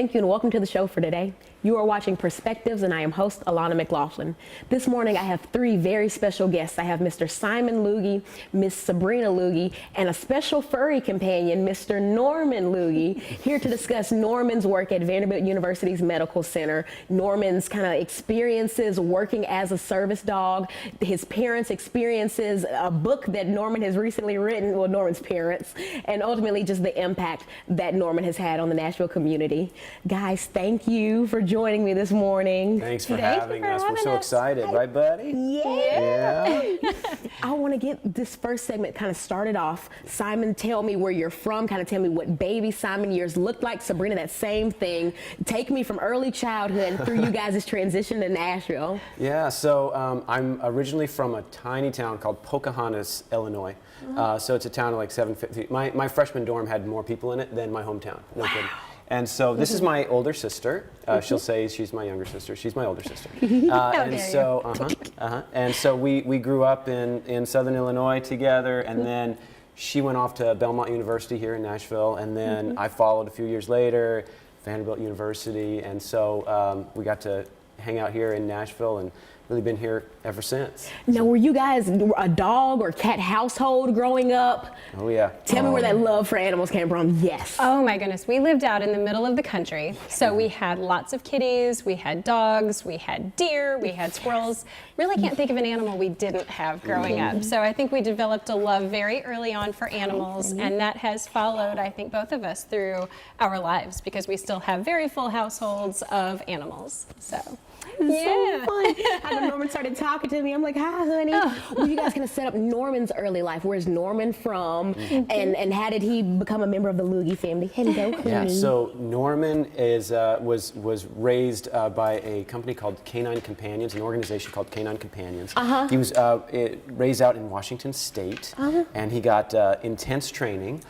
thank you and welcome to the show for today. You are watching Perspectives and I am host Alana McLaughlin. This morning I have three very special guests. I have Mr. Simon Lugge, Miss Sabryna Lugge, and a special furry companion, Mr. Norman Lugge, here to discuss Norman's work at Vanderbilt University's Medical Center, Norman's kind of experiences working as a service dog, his parents' experiences, a book that Norman has recently written, well, Norman's parents, and ultimately just the impact that Norman has had on the Nashville community. Guys, thank you for joining me this morning. Thanks for having us. We're so excited, right, buddy? Yeah. I want to get this first segment kind of started off. Simon, tell me where you're from. Kind of tell me what baby Simon years looked like. Sabryna, that same thing. Take me from early childhood and through you guys' transition to Nashville. Yeah, so I'm originally from a tiny town called Pocahontas, Illinois. So it's a town of like 750. My freshman dorm had more people in it than my hometown. No kidding. And so this is my older sister. She'll say she's my younger sister. She's my older sister. And so we grew up in Southern Illinois together, and then she went off to Belmont University here in Nashville, and then I followed a few years later, Vanderbilt University, and so we got to hang out here in Nashville and really been here ever since. Now, were you guys a dog or cat household growing up? Oh, yeah. Tell me where that love for animals came from. Yes. Oh, my goodness. We lived out in the middle of the country. So we had lots of kitties, we had dogs, we had deer, we had squirrels. Really can't think of an animal we didn't have growing up. So I think we developed a love very early on for animals, and that has followed, I think, both of us through our lives because we still have very full households of animals. So. So fun. I know Norman started talking to me. I'm like, hi, honey. Well, you guys kind of set up Norman's early life. Where's Norman from? And how did he become a member of the Lugge family? Hello, honey. Yeah, so Norman was raised by a company called Canine Companions, an organization called Canine Companions. He was raised out in Washington State, and he got intense training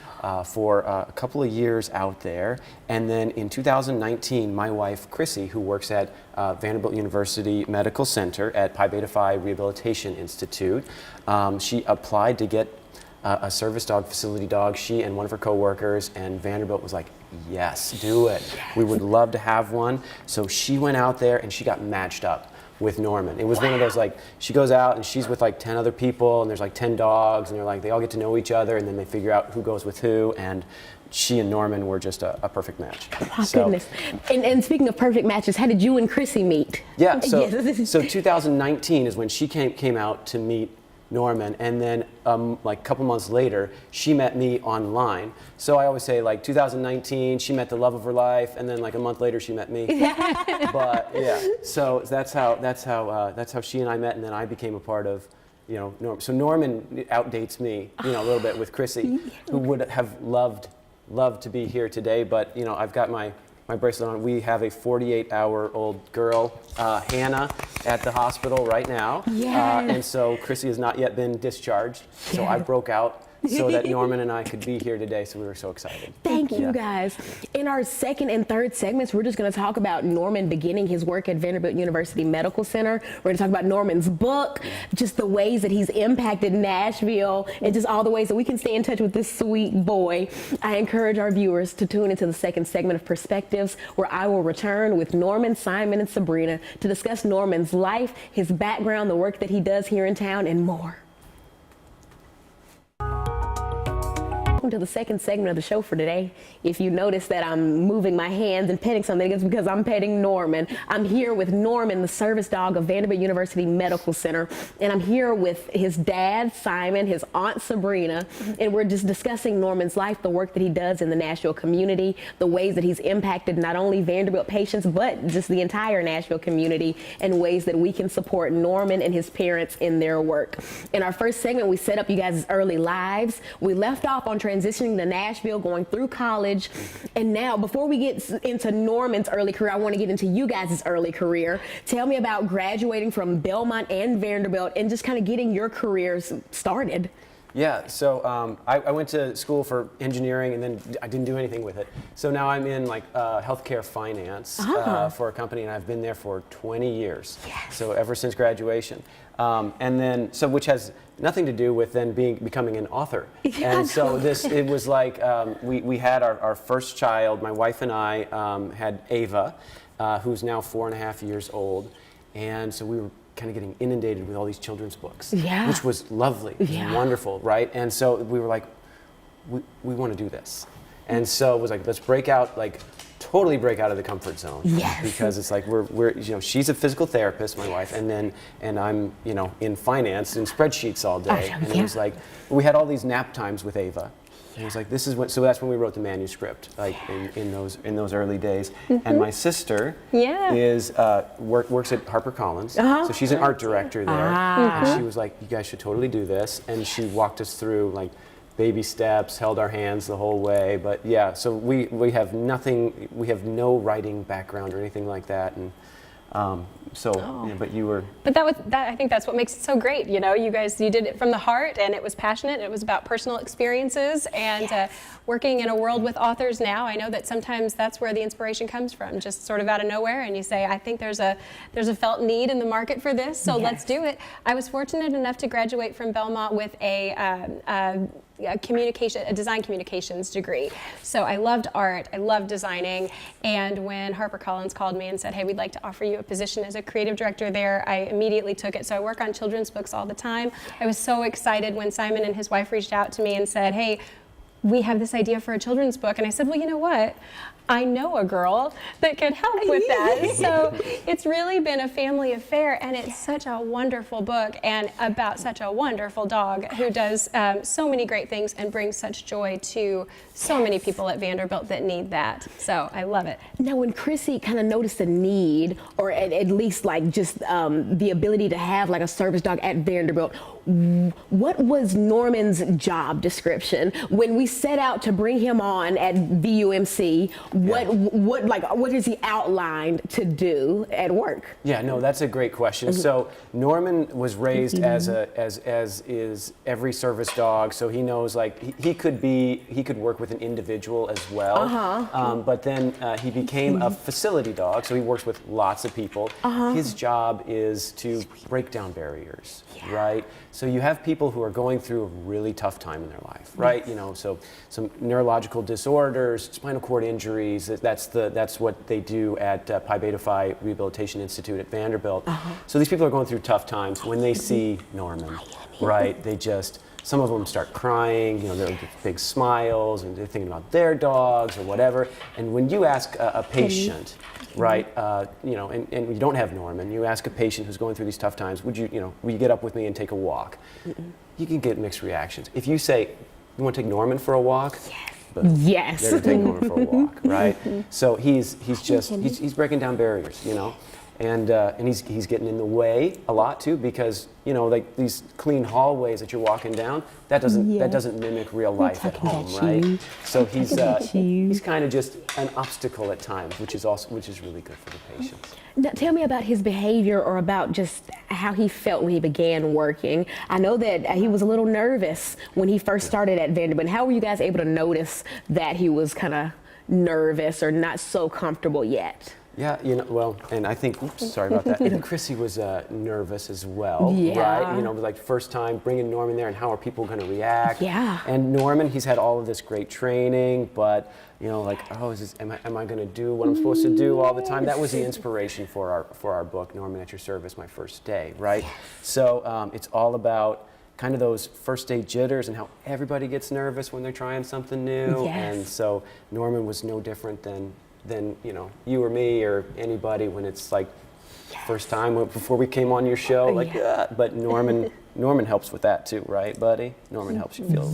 for a couple of years out there. And then in 2019, my wife, Chrissy, who works at Vanderbilt University Medical Center at Pi Beta Phi Rehabilitation Institute, she applied to get a service dog, facility dog, she and one of her coworkers, and Vanderbilt was like, yes, do it. We would love to have one. So she went out there and she got matched up with Norman. It was one of those, like, she goes out and she's with like 10 other people, and there's like 10 dogs, and they're like, they all get to know each other, and then they figure out who goes with who, and she and Norman were just a perfect match. Oh, goodness. And speaking of perfect matches, how did you and Chrissy meet? Yeah, so 2019 is when she came out to meet Norman, and then like a couple months later, she met me online. So I always say, like, 2019, she met the love of her life, and then like a month later, she met me. But yeah, so that's how she and I met, and then I became a part of, you know, Norman. So Norman outdates me, you know, a little bit with Chrissy, who would have loved to be here today, but you know, I've got my bracelet on. We have a 48-hour-old girl, Hannah, at the hospital right now. And so Chrissy has not yet been discharged. So I broke out so that Norman and I could be here today, so we were so excited. Thank you, guys. In our second and third segments, we're just going to talk about Norman beginning his work at Vanderbilt University Medical Center. We're going to talk about Norman's book, just the ways that he's impacted Nashville, and just all the ways that we can stay in touch with this sweet boy. I encourage our viewers to tune into the second segment of Perspectives, where I will return with Norman, Simon, and Sabryna to discuss Norman's life, his background, the work that he does here in town, and more. Welcome to the second segment of the show for today. If you notice that I'm moving my hands and petting something, it's because I'm petting Norman. I'm here with Norman, the service dog of Vanderbilt University Medical Center, and I'm here with his dad, Simon, his aunt, Sabryna, and we're just discussing Norman's life, the work that he does in the Nashville community, the ways that he's impacted not only Vanderbilt patients, but just the entire Nashville community, and ways that we can support Norman and his parents in their work. In our first segment, we set up you guys' early lives. We left off on transitioning to Nashville, going through college, and now before we get into Norman's early career, I want to get into you guys' early career. Tell me about graduating from Belmont and Vanderbilt and just kind of getting your careers started. Yeah, so I went to school for engineering and then I didn't do anything with it. So now I'm in like healthcare finance for a company, and I've been there for 20 years. Yes. So ever since graduation. And then, so which has nothing to do with then becoming an author. Yeah, and so it was like, we had our first child, my wife and I had Ava, who's now 4.5 years old. And so we were kind of getting inundated with all these children's books, which was lovely, it was wonderful, right? And so we were like, we want to do this. And so it was like, let's break out, like totally break out of the comfort zone. Yes. Because it's like we're she's a physical therapist, my wife, and I'm in finance and spreadsheets all day. And it was like, we had all these nap times with Ava. And it was like, this is what, so that's when we wrote the manuscript, like in those early days. And my sister is works at HarperCollins, so she's an art director there. And she was like, you guys should totally do this. And she walked us through like baby steps, held our hands the whole way. But yeah, so we have nothing, we have no writing background or anything like that. And but you were. But that I think that's what makes it so great. You guys, you did it from the heart, and it was passionate. It was about personal experiences, and working in a world with authors now, I know that sometimes that's where the inspiration comes from, just sort of out of nowhere, and you say, I think there's a felt need in the market for this, so let's do it. I was fortunate enough to graduate from Belmont with a design communications degree. So I loved art, I loved designing, and when HarperCollins called me and said, hey, we'd like to offer you a position as a creative director there, I immediately took it. So I work on children's books all the time. I was so excited when Simon and his wife reached out to me and said, hey, we have this idea for a children's book. And I said, well, you know what? I know a girl that could help with that. So it's really been a family affair, and it's such a wonderful book and about such a wonderful dog who does so many great things and brings such joy to so many people at Vanderbilt that need that. So I love it. Now, when Chrissy kind of noticed the need, or at least like just the ability to have like a service dog at Vanderbilt, what was Norman's job description when we set out to bring him on at VUMC? What is he outlined to do at work? Yeah, no, that's a great question. So Norman was raised as is every service dog, so he knows like he could work with an individual as well. But then he became a facility dog, so he works with lots of people. His job is to break down barriers, right? So you have people who are going through a really tough time in their life, right? So some neurological disorders, spinal cord injuries. That's what they do at Pi Beta Phi Rehabilitation Institute at Vanderbilt. So these people are going through tough times. When they see Norman, right? Some of them start crying. They're with big smiles, and they're thinking about their dogs or whatever. And when you ask a patient, right? And you don't have Norman. You ask a patient who's going through these tough times, will you get up with me and take a walk? You can get mixed reactions. If you say, you want to take Norman for a walk? Yes. They're going to take Norman for a walk, right? So he's breaking down barriers, and he's getting in the way a lot too, because like these clean hallways that you're walking down, that doesn't mimic real life at home, right? So he's kind of just an obstacle at times, which is really good for the patients. Now, tell me about his behavior, or about just how he felt when he began working. I know that he was a little nervous when he first started at Vanderbilt. How were you guys able to notice that he was kind of nervous or not so comfortable yet? Yeah, and I think, sorry about that. Chrissy was nervous as well, right? It was like first time bringing Norman there, and how are people going to react? Yeah. And Norman, he's had all of this great training, but am I going to do what I'm supposed to do all the time? That was the inspiration for our book, Norman at Your Service, My First Day, right? So it's all about kind of those first day jitters and how everybody gets nervous when they're trying something new. And so Norman was no different than you or me or anybody when it's like first time before we came on your show, but Norman helps with that too, right, buddy? Norman helps you feel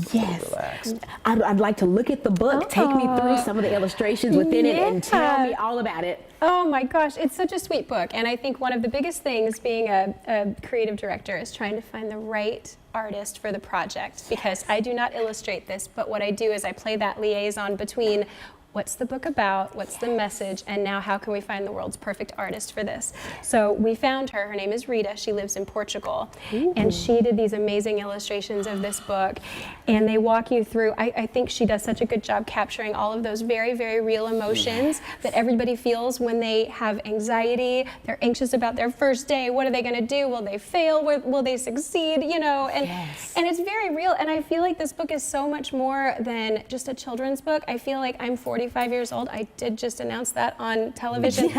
relaxed. I'd like to look at the book. Take me through some of the illustrations within it and tell me all about it. Oh my gosh, it's such a sweet book. And I think one of the biggest things being a creative director is trying to find the right artist for the project, because I do not illustrate this, but what I do is I play that liaison between what's the book about, what's the message, and now how can we find the world's perfect artist for this? So we found her. Her name is Rita. She lives in Portugal. And she did these amazing illustrations of this book. And they walk you through, I think she does such a good job capturing all of those very, very real emotions that everybody feels when they have anxiety. They're anxious about their first day. What are they going to do? Will they fail? Will they succeed? You know, and it's very real. And I feel like this book is so much more than just a children's book. I feel like I'm 45 years old. I did just announce that on television.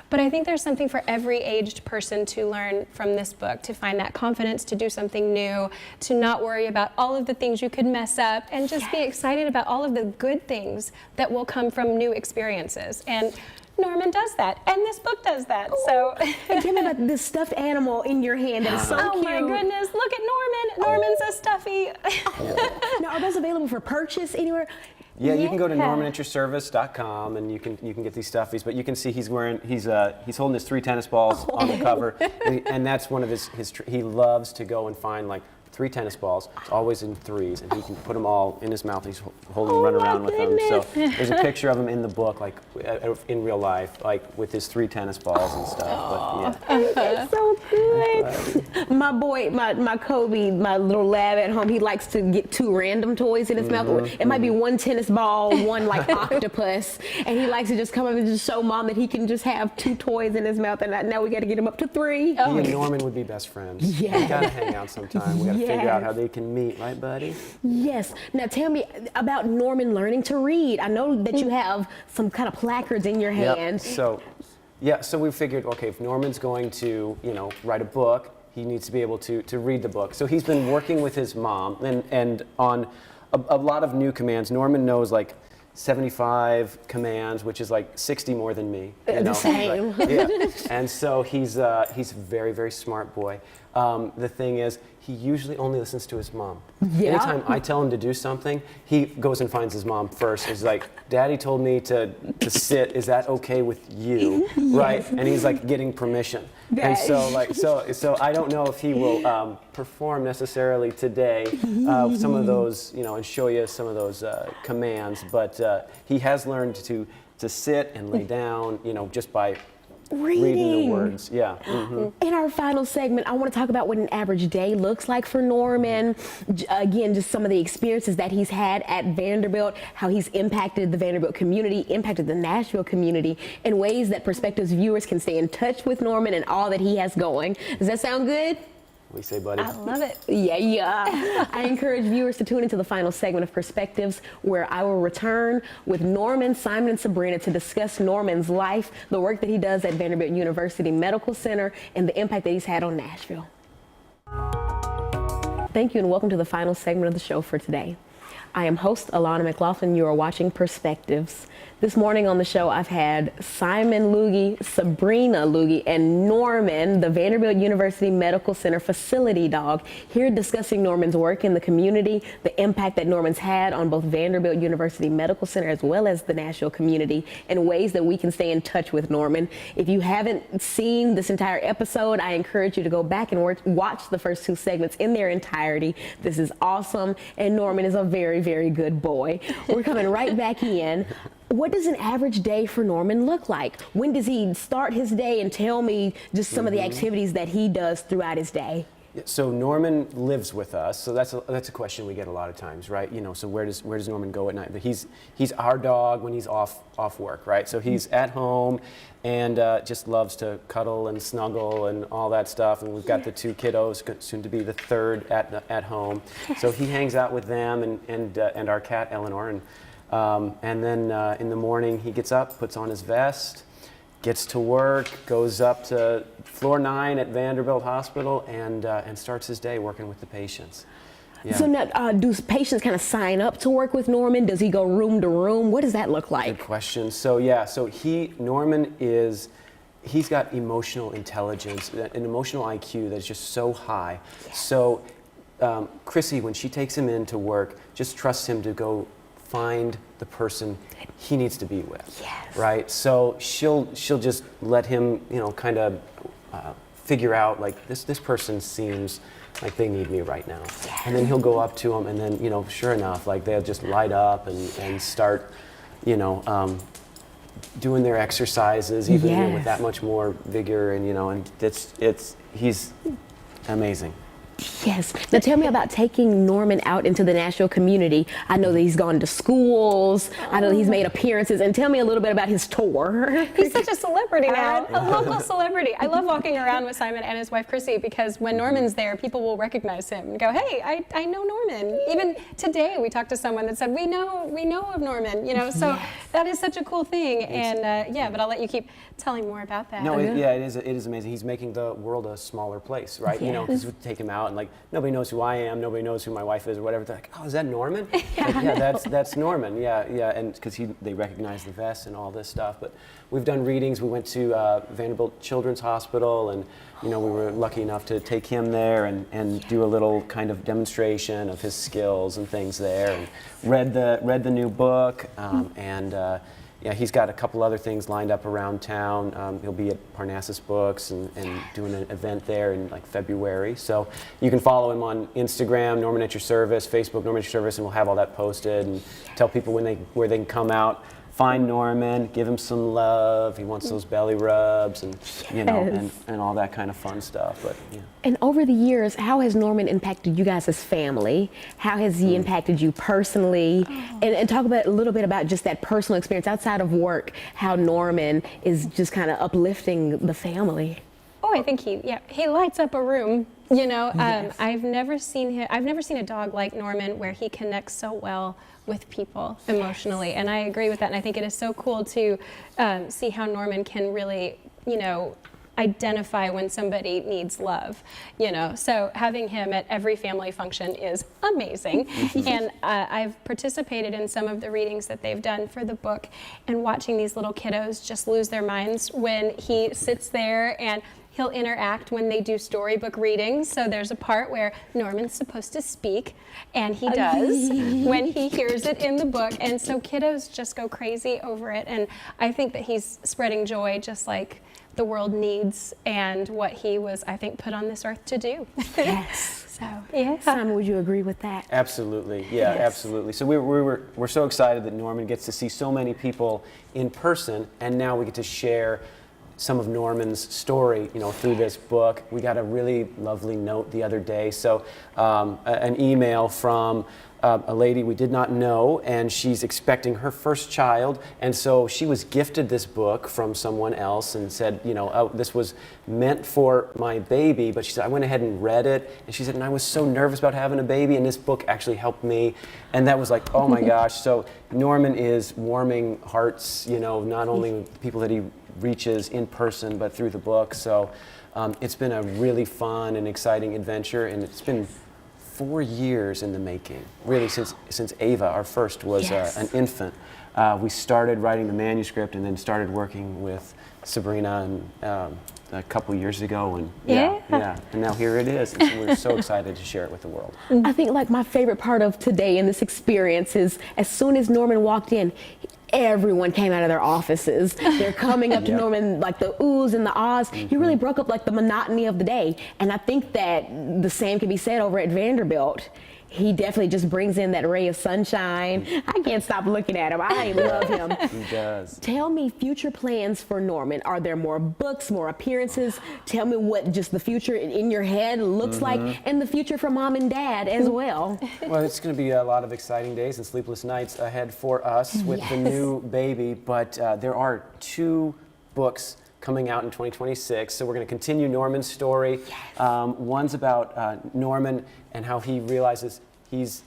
But I think there's something for every aged person to learn from this book, to find that confidence to do something new, to not worry about all of the things you could mess up, and just be excited about all of the good things that will come from new experiences. And Norman does that, and this book does that. So, and tell me about this stuffed animal in your hand that is so cute. Oh my goodness, look at Norman. Norman's a stuffy. Now, are those available for purchase anywhere? Yeah, you can go to normanatyourservice.com and you can get these stuffies. But you can see he's holding his 3 tennis balls on the cover, and that's one of his. He loves to go and find like 3 tennis balls. It's always in 3s, and he can put them all in his mouth. He's holding, run around with them. So there's a picture of him in the book, like in real life, like with his 3 tennis balls and stuff. But yeah, That's so good. My boy, my Kobe, my little lab at home, he likes to get 2 random toys in his mouth. It might be 1 tennis ball, 1 like octopus, and he likes to just come up and just show mom that he can just have 2 toys in his mouth. And now we got to get him up to 3. he and Norman would be best friends. Yeah. We gotta hang out sometime. We gotta figure out how they can meet, right, buddy? Yes. Now tell me about Norman learning to read. I know that you have some kind of placards in your hand. So we figured, okay, if Norman's going to, write a book, he needs to be able to read the book. So he's been working with his mom and on a lot of new commands. Norman knows like 75 commands, which is like 60 more than me. The same. And so he's a very, very smart boy. The thing is, he usually only listens to his mom. Yeah. Anytime I tell him to do something, he goes and finds his mom first. He's like, Daddy told me to sit. Is that okay with you? Yes. Right? And he's like getting permission. And so I don't know if he will perform necessarily today some of those, and show you some of those commands. But he has learned to sit and lay down, just by reading the words. Yeah. In our final segment, I want to talk about what an average day looks like for Norman. Again, just some of the experiences that he's had at Vanderbilt, how he's impacted the Vanderbilt community, impacted the Nashville community in ways that prospective viewers can stay in touch with Norman and all that he has going. Does that sound good? We say, buddy. I love it. Yeah. I encourage viewers to tune into the final segment of Perspectives, where I will return with Norman, Simon, and Sabryna to discuss Norman's life, the work that he does at Vanderbilt University Medical Center, and the impact that he's had on Nashville. Thank you, and welcome to the final segment of the show for today. I am host Alana McLaughlin. You are watching Perspectives. This morning on the show, I've had Simon Lugge, Sabryna Lugge, and Norman, the Vanderbilt University Medical Center facility dog, here discussing Norman's work in the community, the impact that Norman's had on both Vanderbilt University Medical Center as well as the Nashville community, and ways that we can stay in touch with Norman. If you haven't seen this entire episode, I encourage you to go back and watch the first 2 segments in their entirety. This is awesome, and Norman is a very, very good boy. We're coming right back in. What does an average day for Norman look like? When does he start his day? And tell me just some of the activities that he does throughout his day. So Norman lives with us, so that's a question we get a lot of times, right? So where does Norman go at night? But he's our dog when he's off work, right? So he's at home and just loves to cuddle and snuggle and all that stuff. And we've got the 2 kiddos, soon to be the 3rd at home. So he hangs out with them and our cat Eleanor. And then in the morning he gets up, puts on his vest, gets to work, goes up to floor 9 at Vanderbilt Hospital, and starts his day working with the patients. Yeah. So now, do patients kind of sign up to work with Norman? Does he go room to room? What does that look like? Good question. So Norman he's got emotional intelligence, an emotional IQ that's just so high. Yes. So Chrissy, when she takes him in to work, just trusts him to go find the person he needs to be with. Yes. Right? So she'll just let him, kind of figure out like this person seems like they need me right now. Yes. And then he'll go up to them and then, sure enough, like they'll just light up and start you know, doing their exercises, even you know, with that much more vigor, and you know, and he's amazing. Yes. Now tell me about taking Norman out into the Nashville community. I know that he's gone to schools. I know that he's made appearances. And tell me a little bit about his tour. He's such a celebrity now, a local celebrity. I love walking around with Simon and his wife Chrissy, because when Norman's there, people will recognize him and go, "Hey, I know Norman." Even today, we talked to someone that said, "We know of Norman." You know, so that is such a cool thing. And yeah, but I'll let you keep telling more about that. No, it is amazing. He's making the world a smaller place, right? You know, because we take him out and like nobody knows who I am, nobody knows who my wife is or whatever. They're like, "Oh, is that Norman?" That's Norman. Yeah, and because they recognize the vest and all this stuff. But we've done readings. We went to Vanderbilt Children's Hospital, and you know, we were lucky enough to take him there and do a little kind of demonstration of his skills and things there, and read the new book, yeah, he's got a couple other things lined up around town. He'll be at Parnassus Books and doing an event there in like February. So you can follow him on Instagram, Norman at Your Service, Facebook, Norman at Your Service, and we'll have all that posted and tell people where they can come out. Find Norman, give him some love. He wants those belly rubs and you know and all that kind of fun stuff. But yeah. And over the years, how has Norman impacted you guys as family? How has he impacted you personally? And talk about a little bit about just that personal experience outside of work, how Norman is just kind of uplifting the family. Oh, I think he lights up a room. You know, I've never seen a dog like Norman where he connects so well with people emotionally, and I agree with that. And I think it is so cool to see how Norman can really, you know, identify when somebody needs love, you know. So having him at every family function is amazing. And I've participated in some of the readings that they've done for the book, and watching these little kiddos just lose their minds when he sits there and he'll interact when they do storybook readings. So there's a part where Norman's supposed to speak, and he does when he hears it in the book. And so kiddos just go crazy over it. And I think that he's spreading joy just like the world needs, and what he was, I think, put on this earth to do. Yes. So, yeah. Simon, would you agree with that? Absolutely, yeah, absolutely. So we're so excited that Norman gets to see so many people in person, and now we get to share some of Norman's story, you know, through this book. We got a really lovely note the other day. So an email from a lady we did not know, and she's expecting her first child, and so she was gifted this book from someone else and said, you know, oh, this was meant for my baby, but she said, I went ahead and read it, and she said, and I was so nervous about having a baby, and this book actually helped me, and that was like, oh my gosh. So Norman is warming hearts, you know, not only with people that he reaches in person, but through the book. So it's been a really fun and exciting adventure, and it's been 4 years in the making, really, since Ava, our first, was an infant. We started writing the manuscript and then started working with Sabryna and, a couple years ago, and and now here it is. And so we're so excited to share it with the world. I think like my favorite part of today in this experience is as soon as Norman walked in, everyone came out of their offices. They're coming up to Norman, like the oohs and the ahs. He really broke up like the monotony of the day. And I think that the same can be said over at Vanderbilt. He definitely just brings in that ray of sunshine. I can't stop looking at him. I love him. He does. Tell me future plans for Norman. Are there more books, more appearances? Tell me what just the future in your head looks like, and the future for mom and dad as well. Well, it's going to be a lot of exciting days and sleepless nights ahead for us with the new baby, but there are 2 books coming out in 2026, so we're going to continue Norman's story. One's about Norman and how he realizes he's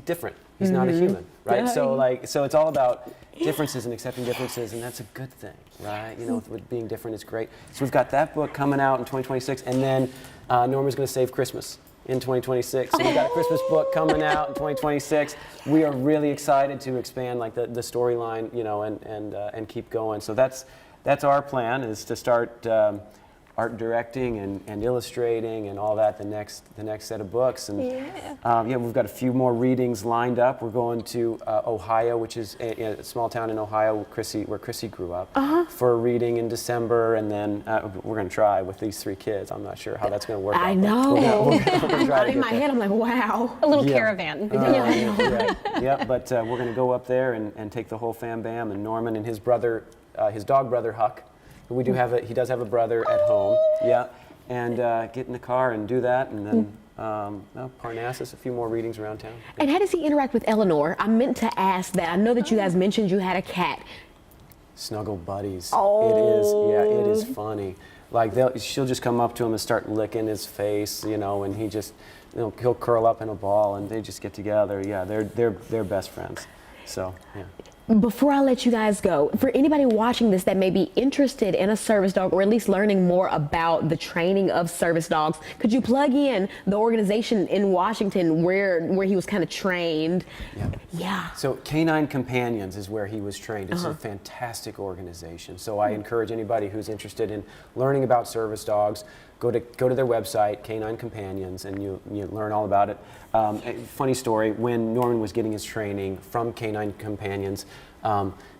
different. He's not a human, right? So it's all about differences and accepting differences, and that's a good thing, right? You know, with being different is great. So we've got that book coming out in 2026, and then Norman's going to save Christmas in 2026. So we've got a Christmas book coming out in 2026. We are really excited to expand like the storyline, you know, and keep going. So that's our plan, is to start art directing and illustrating and all that the next set of books. And yeah, we've got a few more readings lined up. We're going to Ohio, which is a small town in Ohio where Chrissy grew up, for a reading in December, and then we're going to try with these 3 kids. I'm not sure how that's going to work out. I know. We're gonna try to In get my there. head, I'm like, wow. A little caravan. Yeah, but we're going to go up there and take the whole fam bam, and Norman and his brother, his dog brother Huck. We do have he does have a brother at home. Yeah, and get in the car and do that, and then Parnassus, a few more readings around town. And how does he interact with Eleanor? I meant to ask that. I know that you guys mentioned you had a cat. Snuggle buddies. Oh. It is funny. Like she'll just come up to him and start licking his face, and he just, he'll curl up in a ball and they just get together. Yeah, they're best friends. So yeah. Before I let you guys go, for anybody watching this that may be interested in a service dog or at least learning more about the training of service dogs, could you plug in the organization in Washington where he was kind of trained? Yeah. So Canine Companions is where he was trained. It's a fantastic organization. So I encourage anybody who's interested in learning about service dogs, go to their website, Canine Companions, and you learn all about it. A funny story, when Norman was getting his training from Canine Companions,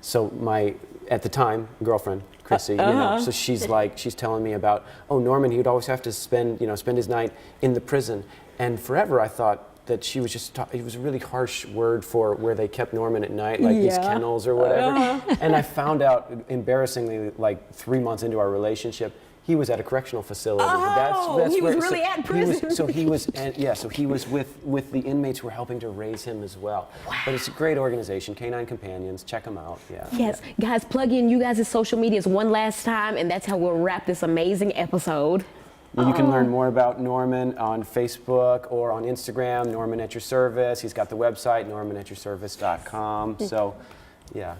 so at the time, girlfriend, Chrissy, so she's telling me about, Norman, he would always have to spend his night in the prison. And forever I thought that she was just, it was a really harsh word for where they kept Norman at night, like these kennels or whatever. And I found out, embarrassingly, like 3 months into our relationship, he was at a correctional facility. He was really at prison. So he was with the inmates who were helping to raise him as well. Wow. But it's a great organization, Canine Companions. Check them out. Yeah. Yes, guys, plug in you guys' social medias one last time, and that's how we'll wrap this amazing episode. Well, you can learn more about Norman on Facebook or on Instagram, Norman at Your Service. He's got the website, normanatyourservice.com. So, yeah.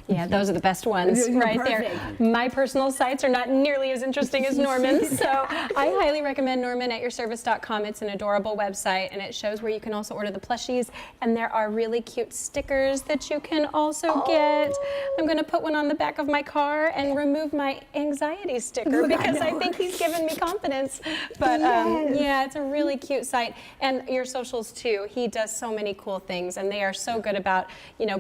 Yeah, those are the best ones right there. My personal sites are not nearly as interesting as Norman's, so I highly recommend normanatyourservice.com. It's an adorable website, and it shows where you can also order the plushies, and there are really cute stickers that you can also get. I'm going to put one on the back of my car and remove my anxiety sticker because I think he's given me confidence. But yeah, it's a really cute site, and your socials too. He does so many cool things, and they are so good about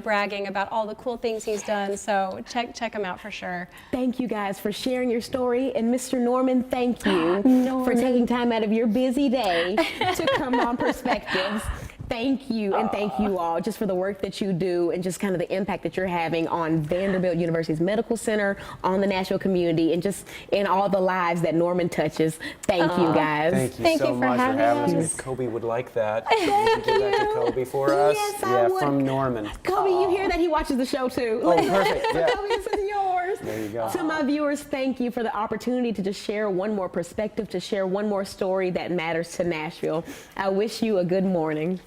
bragging about all the cool things he's done. So check them out for sure. Thank you guys for sharing your story, and Mr. Norman, thank you for taking time out of your busy day to come on Perspectives. Thank you, and thank you all just for the work that you do and just kind of the impact that you're having on Vanderbilt University's Medical Center, on the national community, and just in all the lives that Norman touches. Thank you, guys. Thank you so much for having us. Kobe would like that. Thank you. Give that to Kobe for us. Yes, I would. From Norman. Kobe, you hear that? He watches the show too. Oh, perfect. Yeah. Kobe, this is yours. There you go. To my viewers, thank you for the opportunity to just share one more perspective, to share one more story that matters to Nashville. I wish you a good morning.